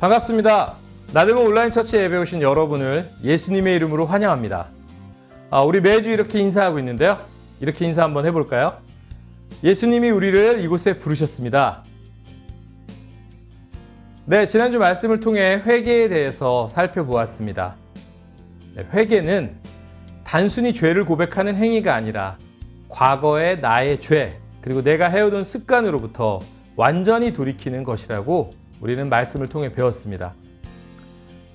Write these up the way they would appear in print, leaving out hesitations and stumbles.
반갑습니다. 나들모 온라인 처치 예배 오신 여러분을 예수님의 이름으로 환영합니다. 우리 매주 이렇게 인사하고 있는데요. 이렇게 인사 한번 해볼까요? 예수님이 우리를 이곳에 부르셨습니다. 네, 지난주 말씀을 통해 회개에 대해서 살펴보았습니다. 네, 회개는 단순히 죄를 고백하는 행위가 아니라 과거의 나의 죄, 그리고 내가 해오던 습관으로부터 완전히 돌이키는 것이라고 우리는 말씀을 통해 배웠습니다.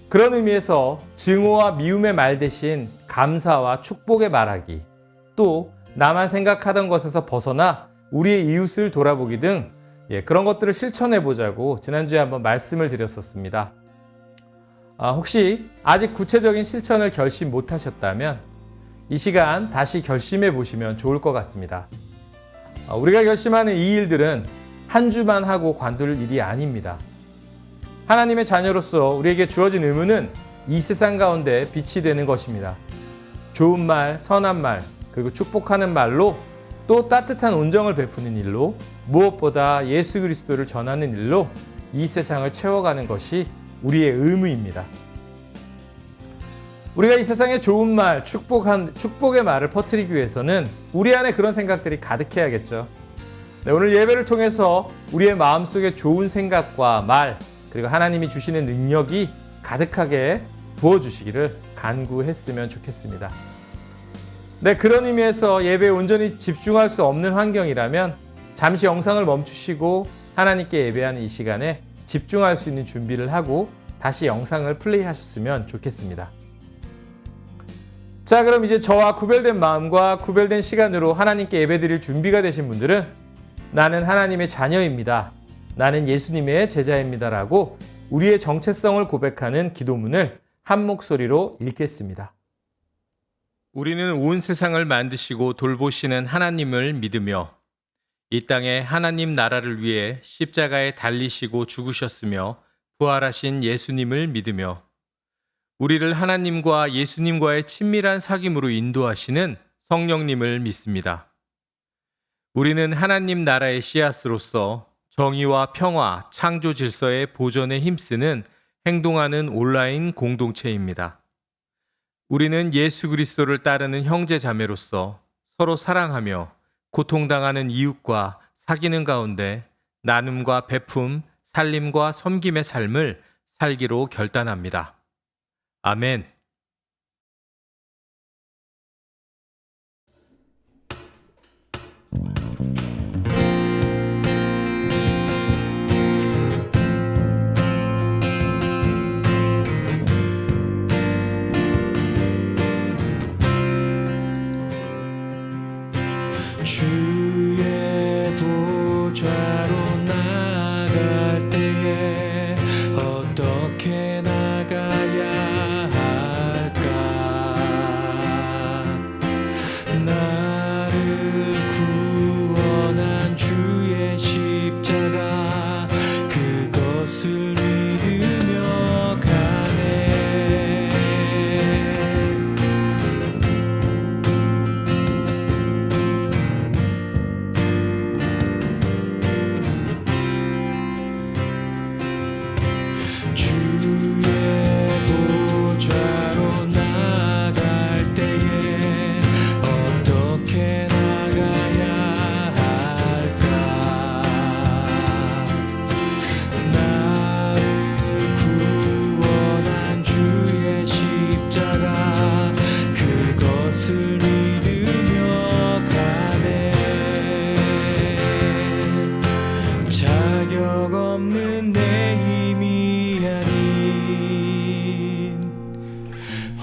그런 의미에서 증오와 미움의 말 대신 감사와 축복의 말하기, 또 나만 생각하던 것에서 벗어나 우리의 이웃을 돌아보기 등 그런 것들을 실천해 보자고 지난주에 한번 말씀을 드렸었습니다. 혹시 아직 구체적인 실천을 결심 못 하셨다면 이 시간 다시 결심해 보시면 좋을 것 같습니다. 우리가 결심하는 이 일들은 한 주만 하고 관둘 일이 아닙니다. 하나님의 자녀로서 우리에게 주어진 의무는 이 세상 가운데 빛이 되는 것입니다. 좋은 말, 선한 말, 그리고 축복하는 말로, 또 따뜻한 온정을 베푸는 일로, 무엇보다 예수 그리스도를 전하는 일로 이 세상을 채워가는 것이 우리의 의무입니다. 우리가 이 세상에 좋은 말, 축복의 말을 퍼뜨리기 위해서는 우리 안에 그런 생각들이 가득해야겠죠. 네, 오늘 예배를 통해서 우리의 마음속에 좋은 생각과 말, 그리고 하나님이 주시는 능력이 가득하게 부어주시기를 간구했으면 좋겠습니다. 네, 그런 의미에서 예배에 온전히 집중할 수 없는 환경이라면 잠시 영상을 멈추시고 하나님께 예배하는 이 시간에 집중할 수 있는 준비를 하고 다시 영상을 플레이하셨으면 좋겠습니다. 자, 그럼 이제 저와 구별된 마음과 구별된 시간으로 하나님께 예배드릴 준비가 되신 분들은 나는 하나님의 자녀입니다. 나는 예수님의 제자입니다라고 우리의 정체성을 고백하는 기도문을 한 목소리로 읽겠습니다. 우리는 온 세상을 만드시고 돌보시는 하나님을 믿으며 이 땅에 하나님 나라를 위해 십자가에 달리시고 죽으셨으며 부활하신 예수님을 믿으며 우리를 하나님과 예수님과의 친밀한 사귐으로 인도하시는 성령님을 믿습니다. 우리는 하나님 나라의 씨앗으로서 정의와 평화, 창조 질서의 보존에 힘쓰는 행동하는 온라인 공동체입니다. 우리는 예수 그리스도를 따르는 형제 자매로서 서로 사랑하며 고통당하는 이웃과 사귀는 가운데 나눔과 베품, 살림과 섬김의 삶을 살기로 결단합니다. 아멘. 주의 보좌로 나갈 때에 어떻게 나가야 할까? 나를 구원한 주의 십자가 그것을 믿으며 가네. 주의 보좌로 나갈 때에 어떻게 나가야 할까? 나를 구원한 주의 십자가 그것을 믿으며 가네. 자격 없는 내 힘이 아닌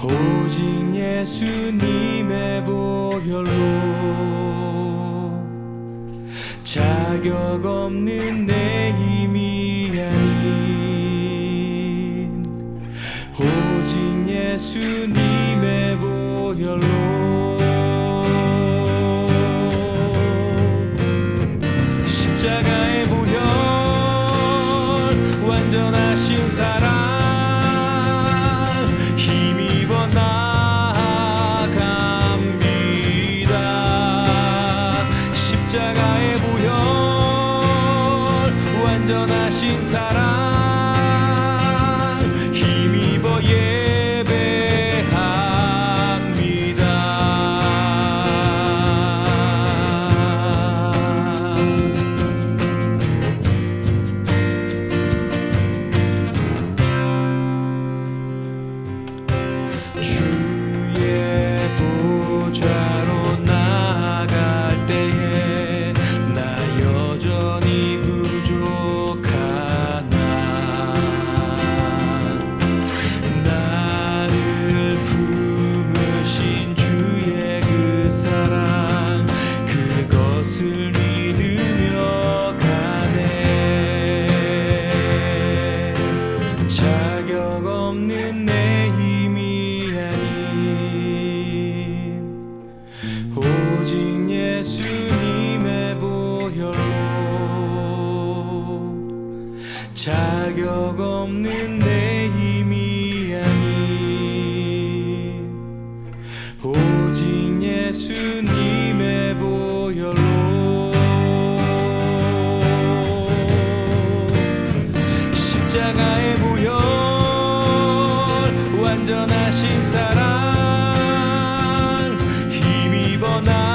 오직 예수님의 보혈로 자격 없는 내 힘이 아닌 오직 예수님의 보혈로 십자가의 보혈 완전하신 사랑 힘입어 나갑니다. 십자가의 보혈 완전하신 사랑 자격 없는 내 힘이 아닌 오직 예수님의 보혈로 십자가의 보혈 완전하신 사랑 힘입어 나갑니다.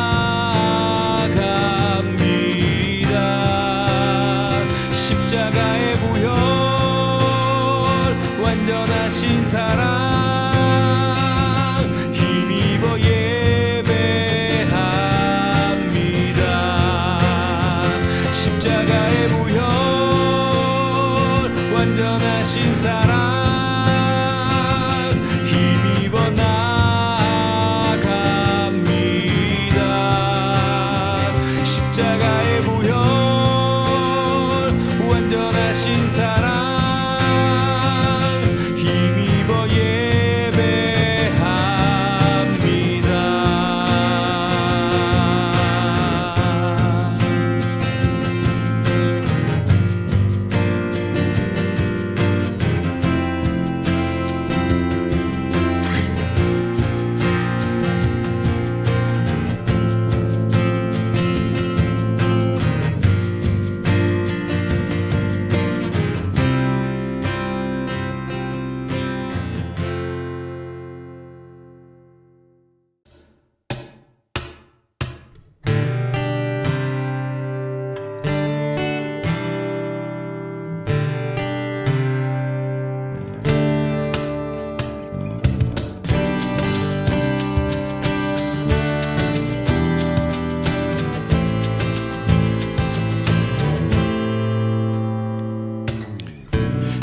십자가의 보혈 완전하신 사랑 힘입어 예배합니다. 십자가의 보혈 완전하신 사랑 힘입어 나갑니다. 십자가의 보혈 완전하신 사랑 힘입어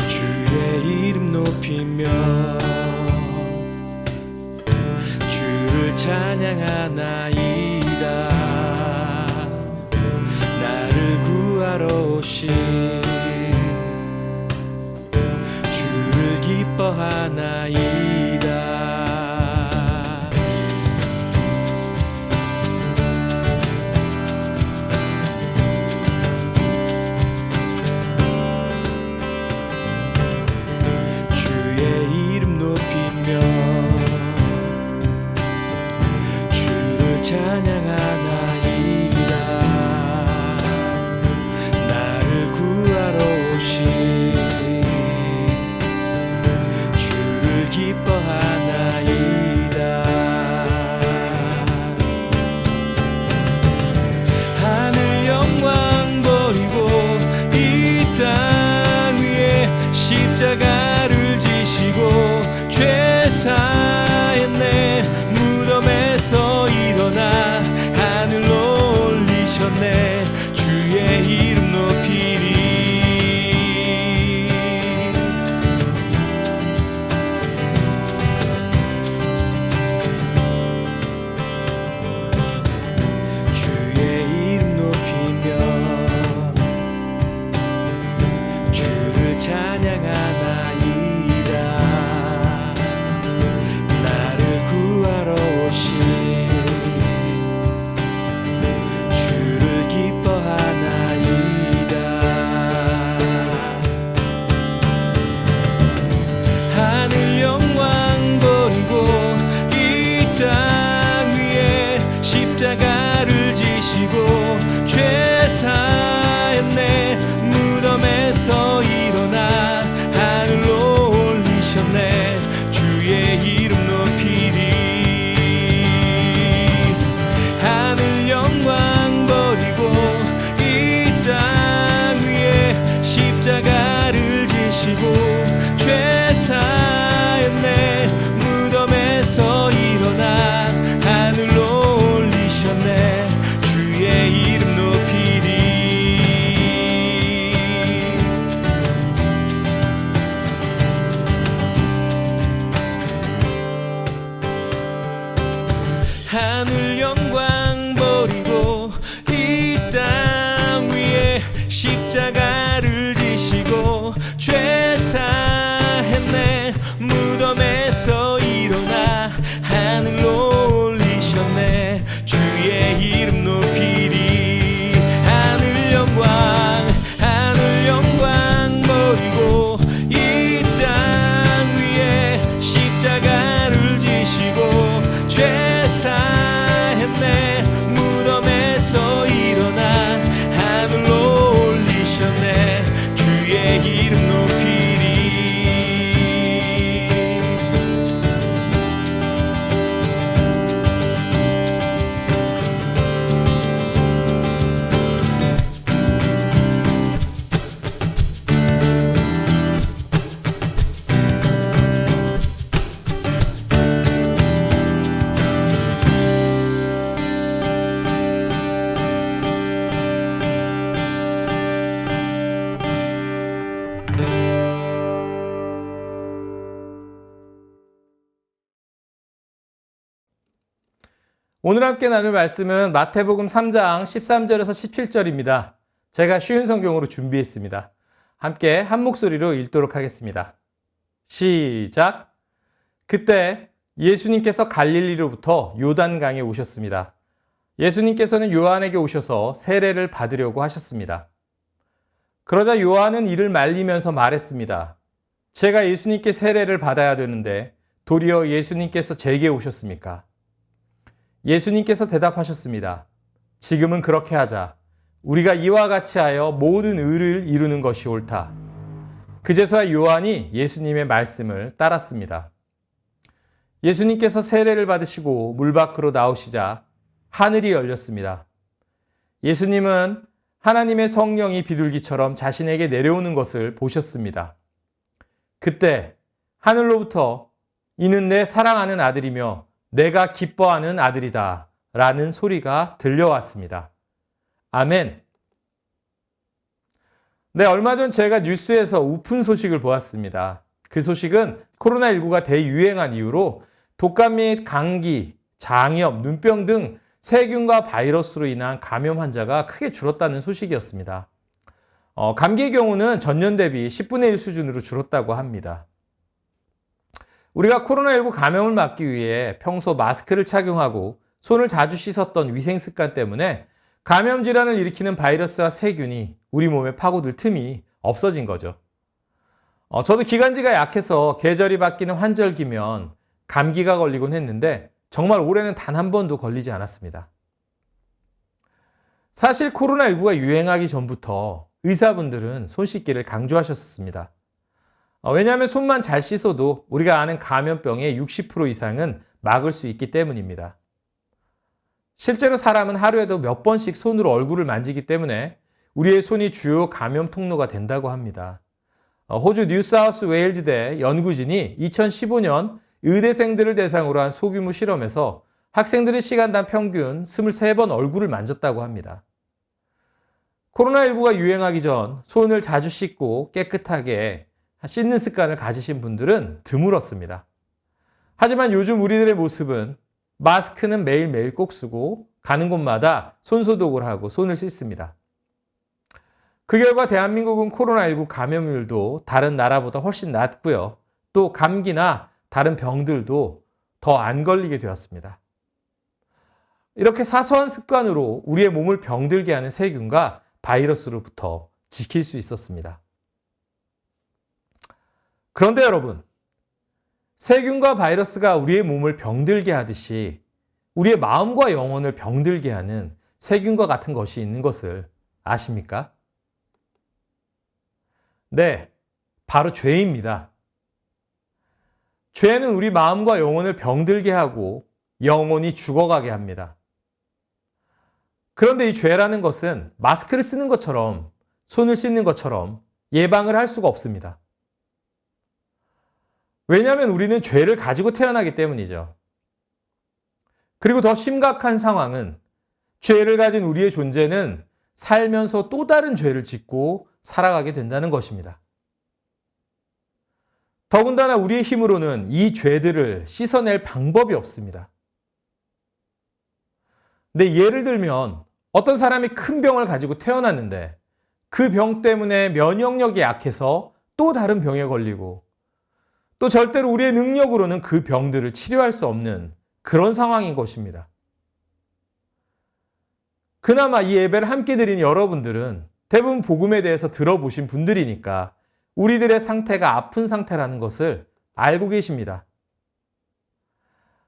주의 이름 높이며 주를 찬양하나이다. 나를 구하러 오신 주를 기뻐하나이다. 주의 이름 높이며 주를 찬양하나이다. 나를 구하러 오신 주를 기뻐하나이다. 하늘 영광 버리고 이 땅 위에 십자가를 지시고 죄 사했네. 무덤에서 일어나 하늘로 올리셨네. 주의 이름 높이리. 주의 이름 높이며 주를 찬양하나이다. 나를 구하러 오신 주를 기뻐하나이다. 하늘 영광 버리고 이 땅 위에 십자가를 지시고 죄 사했네. 무덤에서 일어나 하늘로 올리셨네. 주의 이름 높이리. 하늘 영광 버리고 이 땅 위에 십자가를 지시고 죄 사했네. 무덤에서 일어나 하늘로 올리셨네. 주의 이름 높이리. 하늘 영광 버리고 이 땅 위에 십자가를 지시고 죄 사 오늘 함께 나눌 말씀은 마태복음 3장 13절에서 17절입니다. 제가 쉬운 성경으로 준비했습니다. 함께 한 목소리로 읽도록 하겠습니다. 시작! 그때 예수님께서 갈릴리로부터 요단강에 오셨습니다. 예수님께서는 요한에게 오셔서 세례를 받으려고 하셨습니다. 그러자 요한은 이를 말리면서 말했습니다. 제가 예수님께 세례를 받아야 되는데 도리어 예수님께서 제게 오셨습니까? 예수님께서 대답하셨습니다. 지금은 그렇게 하자. 우리가 이와 같이 하여 모든 의를 이루는 것이 옳다. 그제서야 요한이 예수님의 말씀을 따랐습니다. 예수님께서 세례를 받으시고 물 밖으로 나오시자 하늘이 열렸습니다. 예수님은 하나님의 성령이 비둘기처럼 자신에게 내려오는 것을 보셨습니다. 그때 하늘로부터 이는 내 사랑하는 아들이며 내가 기뻐하는 아들이다 라는 소리가 들려왔습니다. 아멘. 네, 얼마 전 제가 뉴스에서 우픈 소식을 보았습니다. 그 소식은 코로나19가 대유행한 이후로 독감 및 감기, 장염, 눈병 등 세균과 바이러스로 인한 감염 환자가 크게 줄었다는 소식이었습니다. 감기의 경우는 전년 대비 10분의 1 수준으로 줄었다고 합니다. 우리가 코로나19 감염을 막기 위해 평소 마스크를 착용하고 손을 자주 씻었던 위생 습관 때문에 감염 질환을 일으키는 바이러스와 세균이 우리 몸에 파고들 틈이 없어진 거죠. 저도 기관지가 약해서 계절이 바뀌는 환절기면 감기가 걸리곤 했는데 정말 올해는 단 한 번도 걸리지 않았습니다. 사실 코로나19가 유행하기 전부터 의사분들은 손 씻기를 강조하셨습니다. 왜냐하면 손만 잘 씻어도 우리가 아는 감염병의 60% 이상은 막을 수 있기 때문입니다. 실제로 사람은 하루에도 몇 번씩 손으로 얼굴을 만지기 때문에 우리의 손이 주요 감염 통로가 된다고 합니다. 호주 뉴사우스 웨일즈대 연구진이 2015년 의대생들을 대상으로 한 소규모 실험에서 학생들의 시간당 평균 23번 얼굴을 만졌다고 합니다. 코로나19가 유행하기 전 손을 자주 씻고 깨끗하게 씻는 습관을 가지신 분들은 드물었습니다. 하지만 요즘 우리들의 모습은 마스크는 매일매일 꼭 쓰고 가는 곳마다 손소독을 하고 손을 씻습니다. 그 결과 대한민국은 코로나19 감염률도 다른 나라보다 훨씬 낮고요. 또 감기나 다른 병들도 더 안 걸리게 되었습니다. 이렇게 사소한 습관으로 우리의 몸을 병들게 하는 세균과 바이러스로부터 지킬 수 있었습니다. 그런데 여러분, 세균과 바이러스가 우리의 몸을 병들게 하듯이 우리의 마음과 영혼을 병들게 하는 세균과 같은 것이 있는 것을 아십니까? 네, 바로 죄입니다. 죄는 우리 마음과 영혼을 병들게 하고 영혼이 죽어가게 합니다. 그런데 이 죄라는 것은 마스크를 쓰는 것처럼 손을 씻는 것처럼 예방을 할 수가 없습니다. 왜냐하면 우리는 죄를 가지고 태어나기 때문이죠. 그리고 더 심각한 상황은 죄를 가진 우리의 존재는 살면서 또 다른 죄를 짓고 살아가게 된다는 것입니다. 더군다나 우리의 힘으로는 이 죄들을 씻어낼 방법이 없습니다. 근데 예를 들면 어떤 사람이 큰 병을 가지고 태어났는데 그 병 때문에 면역력이 약해서 또 다른 병에 걸리고 또 절대로 우리의 능력으로는 그 병들을 치료할 수 없는 그런 상황인 것입니다. 그나마 이 예배를 함께 드린 여러분들은 대부분 복음에 대해서 들어보신 분들이니까 우리들의 상태가 아픈 상태라는 것을 알고 계십니다.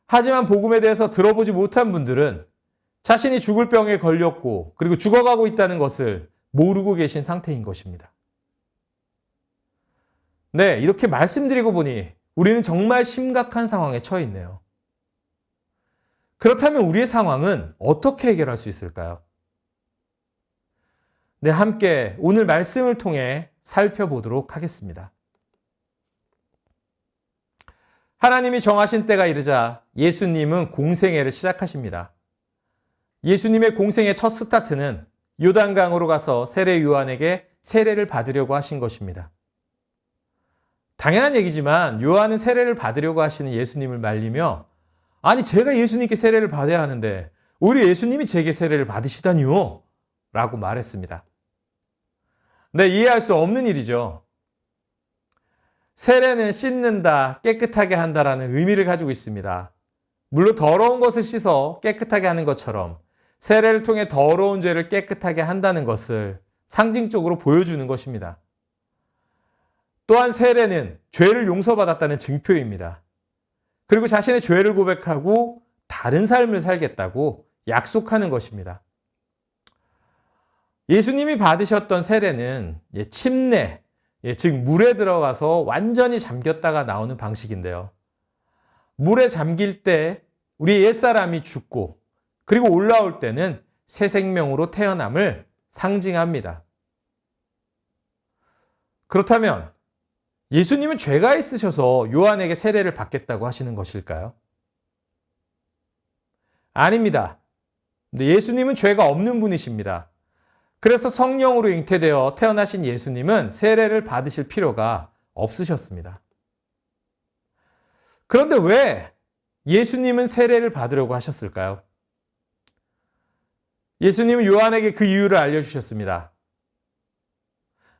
하지만 복음에 대해서 들어보지 못한 분들은 자신이 죽을 병에 걸렸고 그리고 죽어가고 있다는 것을 모르고 계신 상태인 것입니다. 네, 이렇게 말씀드리고 보니 우리는 정말 심각한 상황에 처해 있네요. 그렇다면 우리의 상황은 어떻게 해결할 수 있을까요? 네, 함께 오늘 말씀을 통해 살펴보도록 하겠습니다. 하나님이 정하신 때가 이르자 예수님은 공생애를 시작하십니다. 예수님의 공생의 첫 스타트는 요단강으로 가서 세례 요한에게 세례를 받으려고 하신 것입니다. 당연한 얘기지만 요한은 세례를 받으려고 하시는 예수님을 말리며 아니, 제가 예수님께 세례를 받아야 하는데 오히려 예수님이 제게 세례를 받으시다니요? 라고 말했습니다. 네, 이해할 수 없는 일이죠. 세례는 씻는다, 깨끗하게 한다라는 의미를 가지고 있습니다. 물론 더러운 것을 씻어 깨끗하게 하는 것처럼 세례를 통해 더러운 죄를 깨끗하게 한다는 것을 상징적으로 보여주는 것입니다. 또한 세례는 죄를 용서받았다는 증표입니다. 그리고 자신의 죄를 고백하고 다른 삶을 살겠다고 약속하는 것입니다. 예수님이 받으셨던 세례는 침례, 즉 물에 들어가서 완전히 잠겼다가 나오는 방식인데요. 물에 잠길 때 우리 옛사람이 죽고 그리고 올라올 때는 새 생명으로 태어남을 상징합니다. 그렇다면 예수님은 죄가 있으셔서 요한에게 세례를 받겠다고 하시는 것일까요? 아닙니다. 예수님은 죄가 없는 분이십니다. 그래서 성령으로 잉태되어 태어나신 예수님은 세례를 받으실 필요가 없으셨습니다. 그런데 왜 예수님은 세례를 받으려고 하셨을까요? 예수님은 요한에게 그 이유를 알려주셨습니다.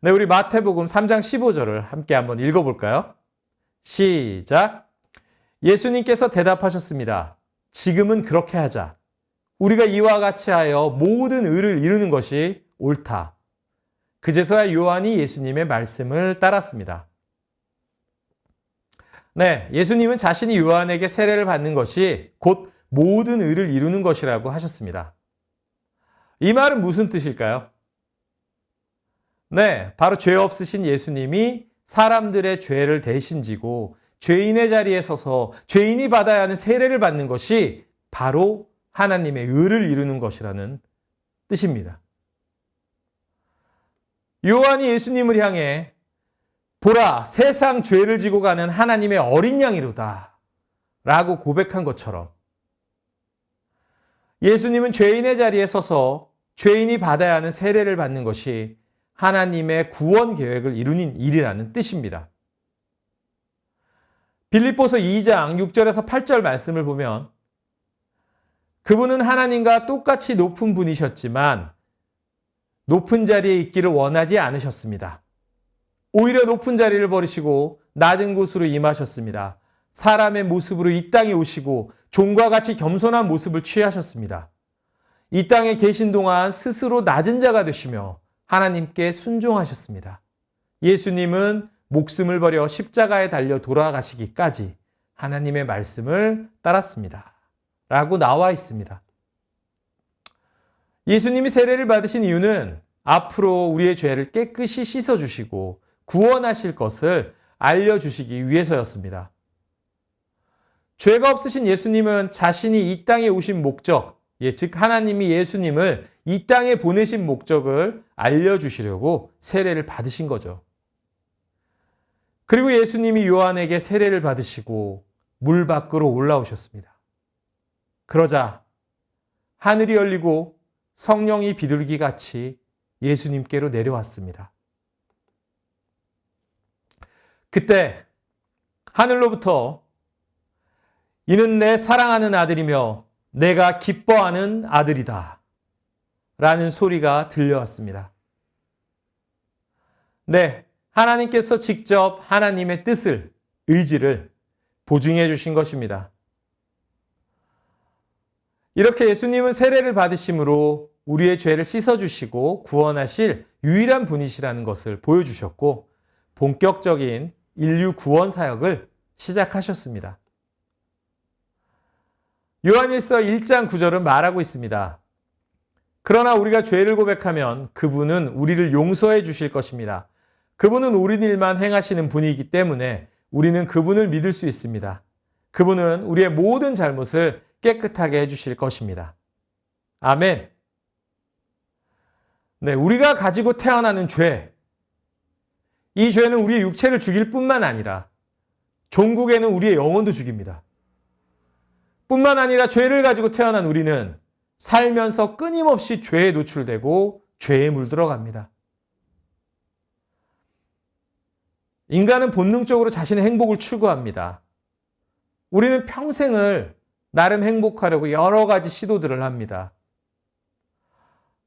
네, 우리 마태복음 3장 15절을 함께 한번 읽어볼까요? 시작! 예수님께서 대답하셨습니다. 지금은 그렇게 하자. 우리가 이와 같이 하여 모든 의를 이루는 것이 옳다. 그제서야 요한이 예수님의 말씀을 따랐습니다. 네, 예수님은 자신이 요한에게 세례를 받는 것이 곧 모든 의를 이루는 것이라고 하셨습니다. 이 말은 무슨 뜻일까요? 네, 바로 죄 없으신 예수님이 사람들의 죄를 대신 지고 죄인의 자리에 서서 죄인이 받아야 하는 세례를 받는 것이 바로 하나님의 의를 이루는 것이라는 뜻입니다. 요한이 예수님을 향해 보라, 세상 죄를 지고 가는 하나님의 어린 양이로다 라고 고백한 것처럼 예수님은 죄인의 자리에 서서 죄인이 받아야 하는 세례를 받는 것이 하나님의 구원 계획을 이루는 일이라는 뜻입니다. 빌립보서 2장 6절에서 8절 말씀을 보면 그분은 하나님과 똑같이 높은 분이셨지만 높은 자리에 있기를 원하지 않으셨습니다. 오히려 높은 자리를 버리시고 낮은 곳으로 임하셨습니다. 사람의 모습으로 이 땅에 오시고 종과 같이 겸손한 모습을 취하셨습니다. 이 땅에 계신 동안 스스로 낮은 자가 되시며 하나님께 순종하셨습니다. 예수님은 목숨을 버려 십자가에 달려 돌아가시기까지 하나님의 말씀을 따랐습니다. 라고 나와 있습니다. 예수님이 세례를 받으신 이유는 앞으로 우리의 죄를 깨끗이 씻어주시고 구원하실 것을 알려주시기 위해서였습니다. 죄가 없으신 예수님은 자신이 이 땅에 오신 목적, 즉 하나님이 예수님을 이 땅에 보내신 목적을 알려주시려고 세례를 받으신 거죠. 그리고 예수님이 요한에게 세례를 받으시고 물 밖으로 올라오셨습니다. 그러자 하늘이 열리고 성령이 비둘기같이 예수님께로 내려왔습니다. 그때 하늘로부터 이는 내 사랑하는 아들이며 내가 기뻐하는 아들이다 라는 소리가 들려왔습니다. 네, 하나님께서 직접 하나님의 뜻을, 의지를 보증해 주신 것입니다. 이렇게 예수님은 세례를 받으심으로 우리의 죄를 씻어주시고 구원하실 유일한 분이시라는 것을 보여주셨고 본격적인 인류 구원 사역을 시작하셨습니다. 요한일서 1장 9절은 말하고 있습니다. 그러나 우리가 죄를 고백하면 그분은 우리를 용서해 주실 것입니다. 그분은 옳은 일만 행하시는 분이기 때문에 우리는 그분을 믿을 수 있습니다. 그분은 우리의 모든 잘못을 깨끗하게 해주실 것입니다. 아멘. 네, 우리가 가지고 태어나는 죄, 이 죄는 우리의 육체를 죽일 뿐만 아니라 종국에는 우리의 영혼도 죽입니다. 뿐만 아니라 죄를 가지고 태어난 우리는 살면서 끊임없이 죄에 노출되고 죄에 물들어갑니다. 인간은 본능적으로 자신의 행복을 추구합니다. 우리는 평생을 나름 행복하려고 여러 가지 시도들을 합니다.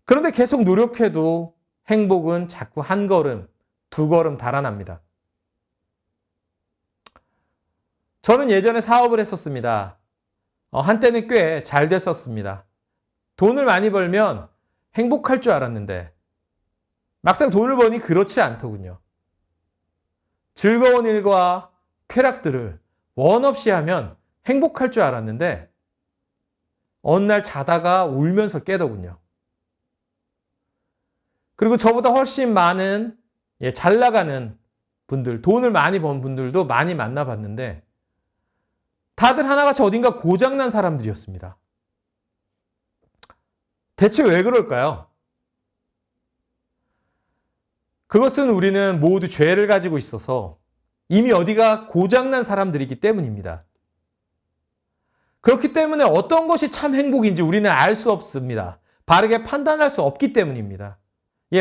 그런데 계속 노력해도 행복은 자꾸 한 걸음, 두 걸음 달아납니다. 저는 예전에 사업을 했었습니다. 한때는 꽤 잘 됐었습니다. 돈을 많이 벌면 행복할 줄 알았는데 막상 돈을 버니 그렇지 않더군요. 즐거운 일과 쾌락들을 원 없이 하면 행복할 줄 알았는데 어느 날 자다가 울면서 깨더군요. 그리고 저보다 훨씬 많은 잘 나가는 분들, 돈을 많이 번 분들도 많이 만나봤는데 다들 하나같이 어딘가 고장난 사람들이었습니다. 대체 왜 그럴까요? 그것은 우리는 모두 죄를 가지고 있어서 이미 어디가 고장난 사람들이기 때문입니다. 그렇기 때문에 어떤 것이 참 행복인지 우리는 알 수 없습니다. 바르게 판단할 수 없기 때문입니다.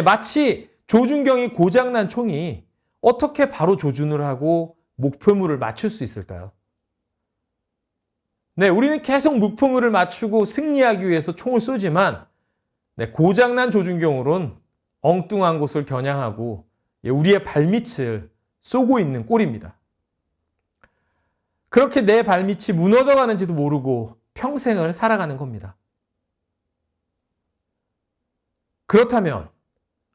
마치 조준경이 고장난 총이 어떻게 바로 조준을 하고 목표물을 맞출 수 있을까요? 네, 우리는 계속 목표물을 맞추고 승리하기 위해서 총을 쏘지만 고장난 조준경으로는 엉뚱한 곳을 겨냥하고 우리의 발밑을 쏘고 있는 꼴입니다. 그렇게 내 발밑이 무너져 가는지도 모르고 평생을 살아가는 겁니다. 그렇다면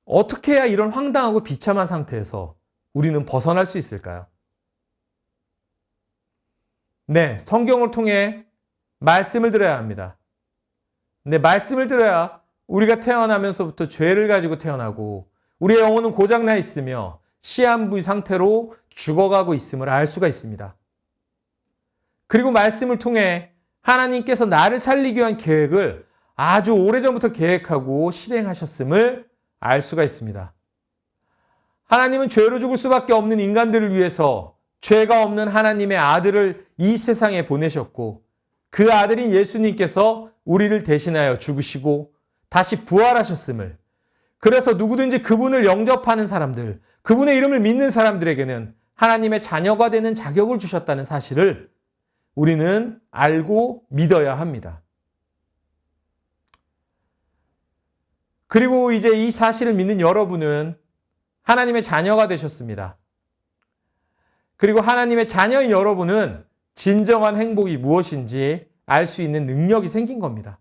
어떻게 해야 이런 황당하고 비참한 상태에서 우리는 벗어날 수 있을까요? 네, 성경을 통해 말씀을 들어야 합니다. 네, 말씀을 들어야 우리가 태어나면서부터 죄를 가지고 태어나고 우리의 영혼은 고장나 있으며 시한부의 상태로 죽어가고 있음을 알 수가 있습니다. 그리고 말씀을 통해 하나님께서 나를 살리기 위한 계획을 아주 오래전부터 계획하고 실행하셨음을 알 수가 있습니다. 하나님은 죄로 죽을 수밖에 없는 인간들을 위해서 죄가 없는 하나님의 아들을 이 세상에 보내셨고 그 아들인 예수님께서 우리를 대신하여 죽으시고 다시 부활하셨음을, 그래서 누구든지 그분을 영접하는 사람들, 그분의 이름을 믿는 사람들에게는 하나님의 자녀가 되는 자격을 주셨다는 사실을 우리는 알고 믿어야 합니다. 그리고 이제 이 사실을 믿는 여러분은 하나님의 자녀가 되셨습니다. 그리고 하나님의 자녀인 여러분은 진정한 행복이 무엇인지 알 수 있는 능력이 생긴 겁니다.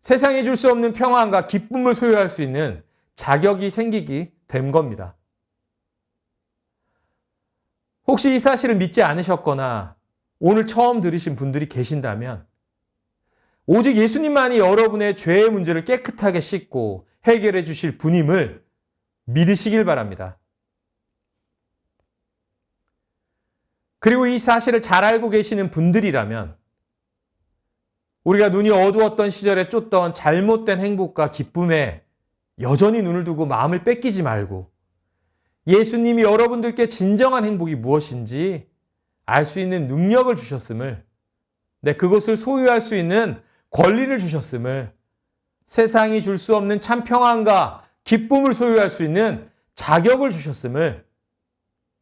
세상이 줄 수 없는 평안과 기쁨을 소유할 수 있는 자격이 생기게 된 겁니다. 혹시 이 사실을 믿지 않으셨거나 오늘 처음 들으신 분들이 계신다면 오직 예수님만이 여러분의 죄의 문제를 깨끗하게 씻고 해결해 주실 분임을 믿으시길 바랍니다. 그리고 이 사실을 잘 알고 계시는 분들이라면 우리가 눈이 어두웠던 시절에 쫓던 잘못된 행복과 기쁨에 여전히 눈을 두고 마음을 뺏기지 말고 예수님이 여러분들께 진정한 행복이 무엇인지 알 수 있는 능력을 주셨음을, 그것을 소유할 수 있는 권리를 주셨음을, 세상이 줄 수 없는 참 평안과 기쁨을 소유할 수 있는 자격을 주셨음을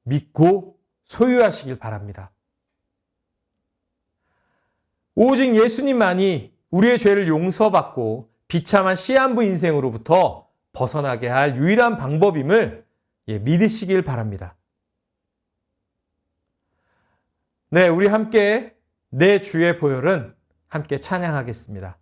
믿고 소유하시길 바랍니다. 오직 예수님만이 우리의 죄를 용서받고 비참한 시한부 인생으로부터 벗어나게 할 유일한 방법임을 믿으시길 바랍니다. 네, 우리 함께 내 주의 보혈은 함께 찬양하겠습니다.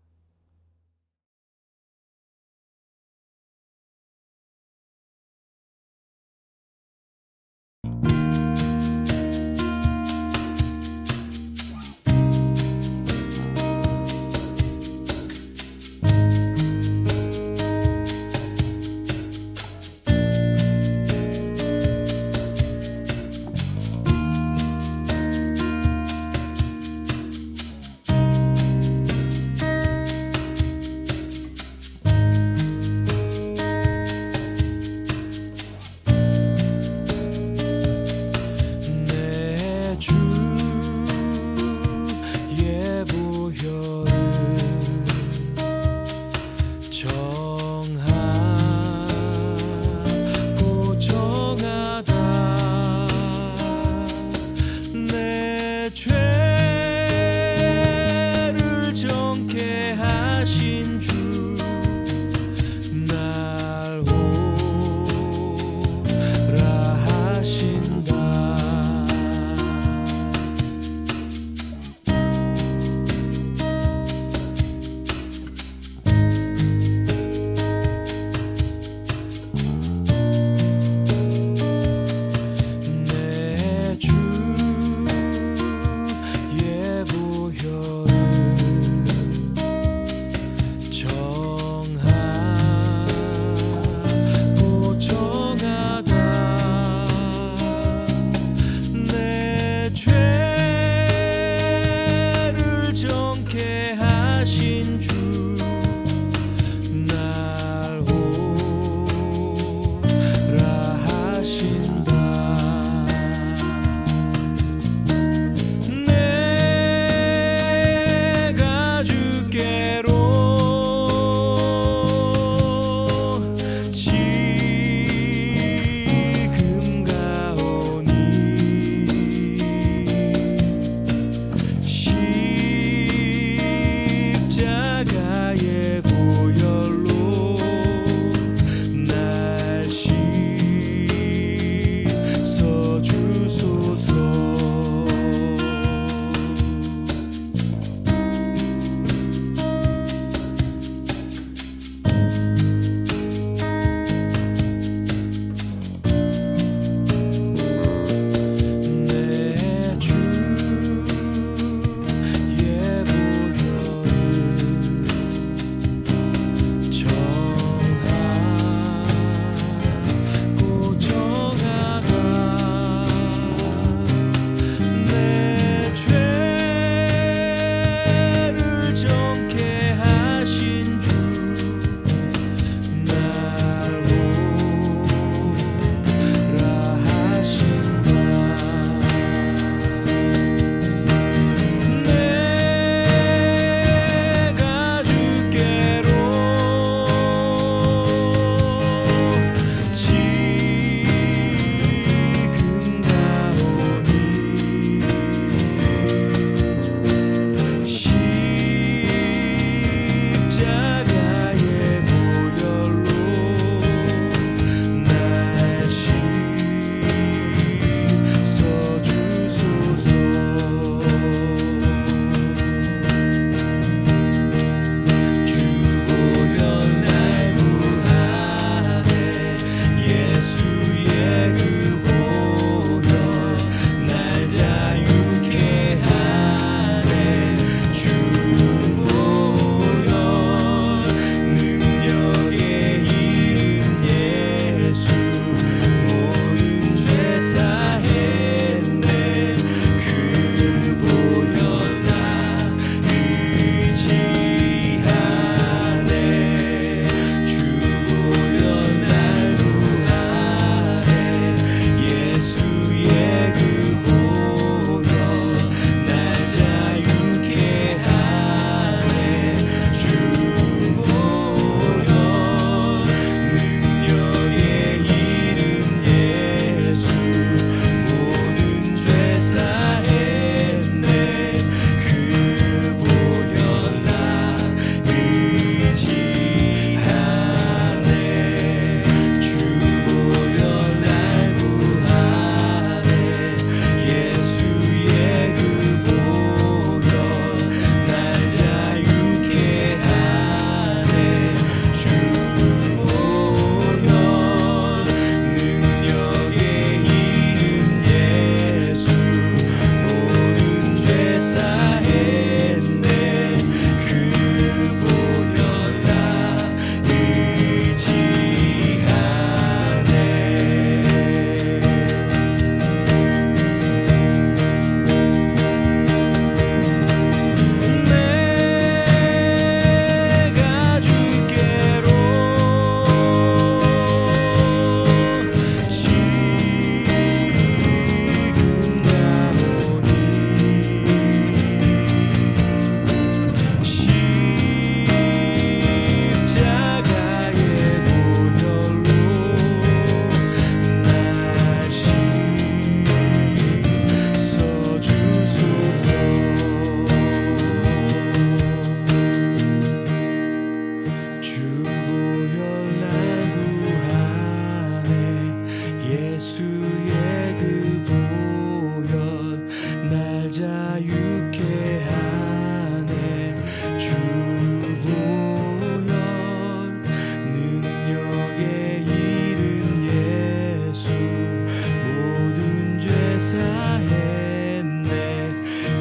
죄사했네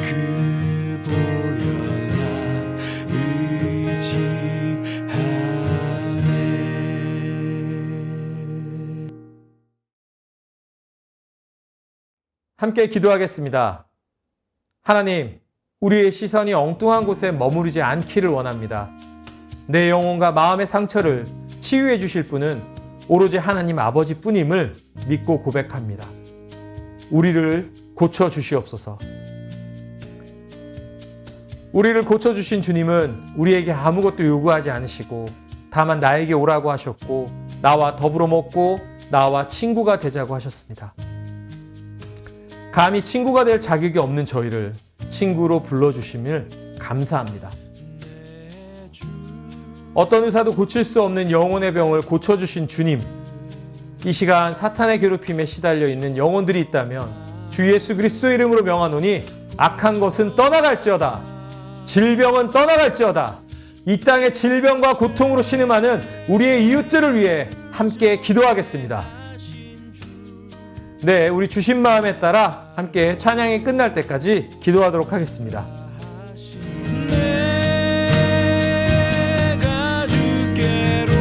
그 보혈 나 의지하네. 함께 기도하겠습니다. 하나님, 우리의 시선이 엉뚱한 곳에 머무르지 않기를 원합니다. 내 영혼과 마음의 상처를 치유해 주실 분은 오로지 하나님 아버지 뿐임을 믿고 고백합니다. 우리를 고쳐 주시옵소서. 우리를 고쳐 주신 주님은 우리에게 아무것도 요구하지 않으시고 다만 나에게 오라고 하셨고 나와 더불어 먹고 나와 친구가 되자고 하셨습니다. 감히 친구가 될 자격이 없는 저희를 친구로 불러주심을 감사합니다. 어떤 의사도 고칠 수 없는 영혼의 병을 고쳐주신 주님, 이 시간 사탄의 괴롭힘에 시달려 있는 영혼들이 있다면 주 예수 그리스도의 이름으로 명하노니 악한 것은 떠나갈지어다. 질병은 떠나갈지어다. 이 땅의 질병과 고통으로 신음하는 우리의 이웃들을 위해 함께 기도하겠습니다. 네, 우리 주신 마음에 따라 함께 찬양이 끝날 때까지 기도하도록 하겠습니다. 내가 주께로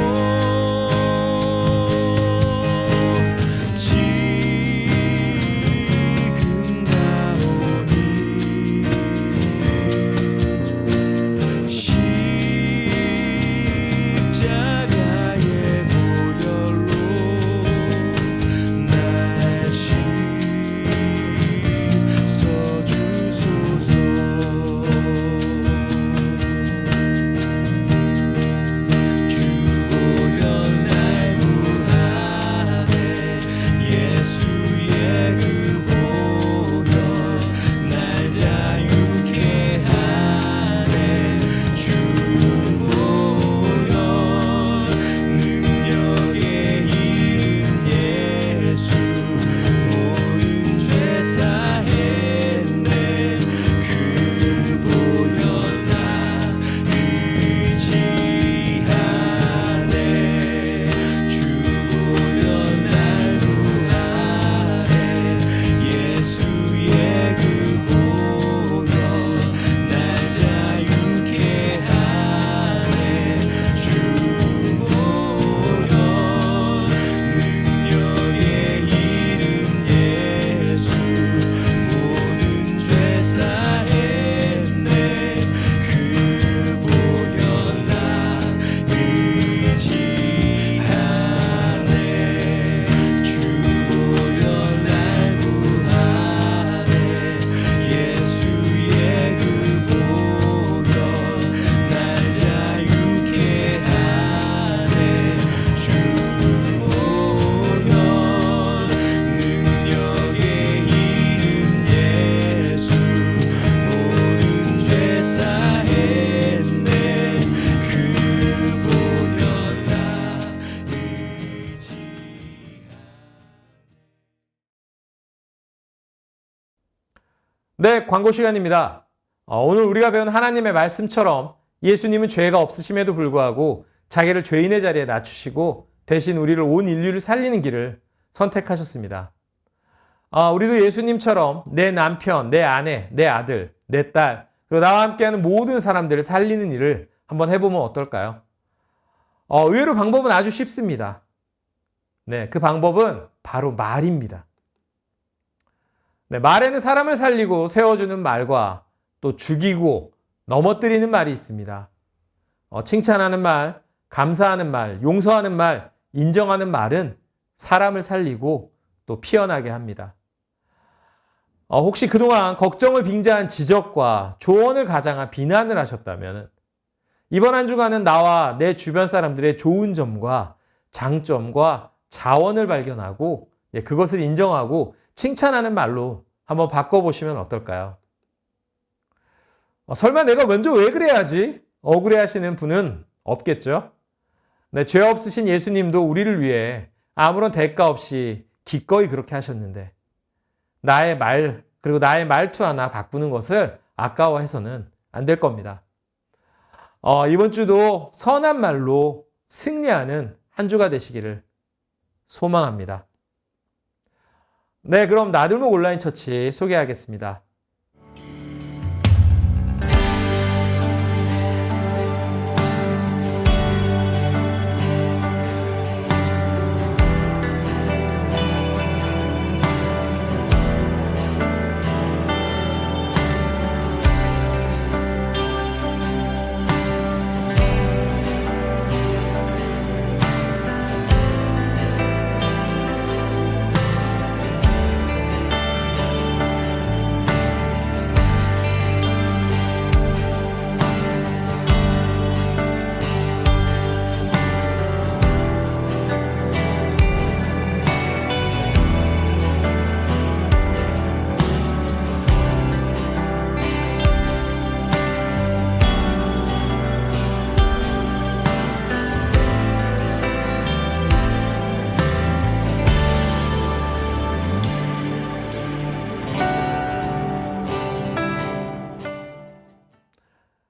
지금 가오니 십자가의 보혈로 날 씻어주소서. 주 보혈 날 구하네. 예수의 그 보혈 날 자유케 하네. 주 보혈 능력의 이름 예수 모든 죄 사했네. 그 보혈 나 의지하네. 주 보혈 날 구하네. 예수의 그 보혈 날 자유케 하네. 주 보혈 능력의 이름 예수 모든 죄 사했네. 그 보혈 나 의지하네. 주 보혈 날 구하네. 예수의 그 보혈 날 자유케 하네. 주 보혈 능력의 이름 예수 모든 죄 사했네. 그 보혈 나 의지하네. 네, 광고 시간입니다. 오늘 우리가 배운 하나님의 말씀처럼 예수님은 죄가 없으심에도 불구하고 자기를 죄인의 자리에 낮추시고 대신 우리를 온 인류를 살리는 길을 선택하셨습니다. 우리도 예수님처럼 내 남편, 내 아내, 내 아들, 내 딸, 그리고 나와 함께하는 모든 사람들을 살리는 일을 한번 해보면 어떨까요? 의외로 방법은 아주 쉽습니다. 네, 그 방법은 바로 말입니다. 네, 말에는 사람을 살리고 세워주는 말과 또 죽이고 넘어뜨리는 말이 있습니다. 칭찬하는 말, 감사하는 말, 용서하는 말, 인정하는 말은 사람을 살리고 또 피어나게 합니다. 혹시 그동안 걱정을 빙자한 지적과 조언을 가장한 비난을 하셨다면 이번 한 주간은 나와 내 주변 사람들의 좋은 점과 장점과 자원을 발견하고 그것을 인정하고 칭찬하는 말로 한번 바꿔보시면 어떨까요? 설마 내가 먼저 왜 그래야지? 억울해하시는 분은 없겠죠? 네, 죄 없으신 예수님도 우리를 위해 아무런 대가 없이 기꺼이 그렇게 하셨는데 나의 말 그리고 나의 말투 하나 바꾸는 것을 아까워해서는 안 될 겁니다. 이번 주도 선한 말로 승리하는 한 주가 되시기를 소망합니다. 네, 그럼 나들목 온라인 처치 소개하겠습니다.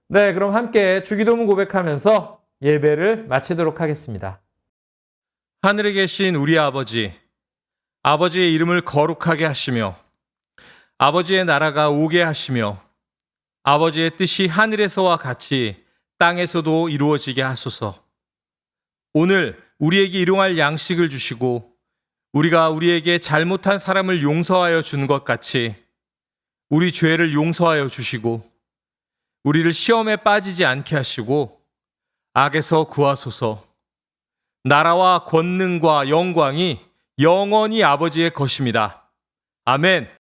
네, 그럼 함께 주기도문 고백하면서 예배를 마치도록 하겠습니다. 하늘에 계신 우리 아버지, 아버지의 이름을 거룩하게 하시며 아버지의 나라가 오게 하시며 아버지의 뜻이 하늘에서와 같이 땅에서도 이루어지게 하소서. 오늘 우리에게 일용할 양식을 주시고 우리가 우리에게 잘못한 사람을 용서하여 준 것 같이 우리 죄를 용서하여 주시고 우리를 시험에 빠지지 않게 하시고 악에서 구하소서. 나라와 권능과 영광이 영원히 아버지의 것입니다. 아멘.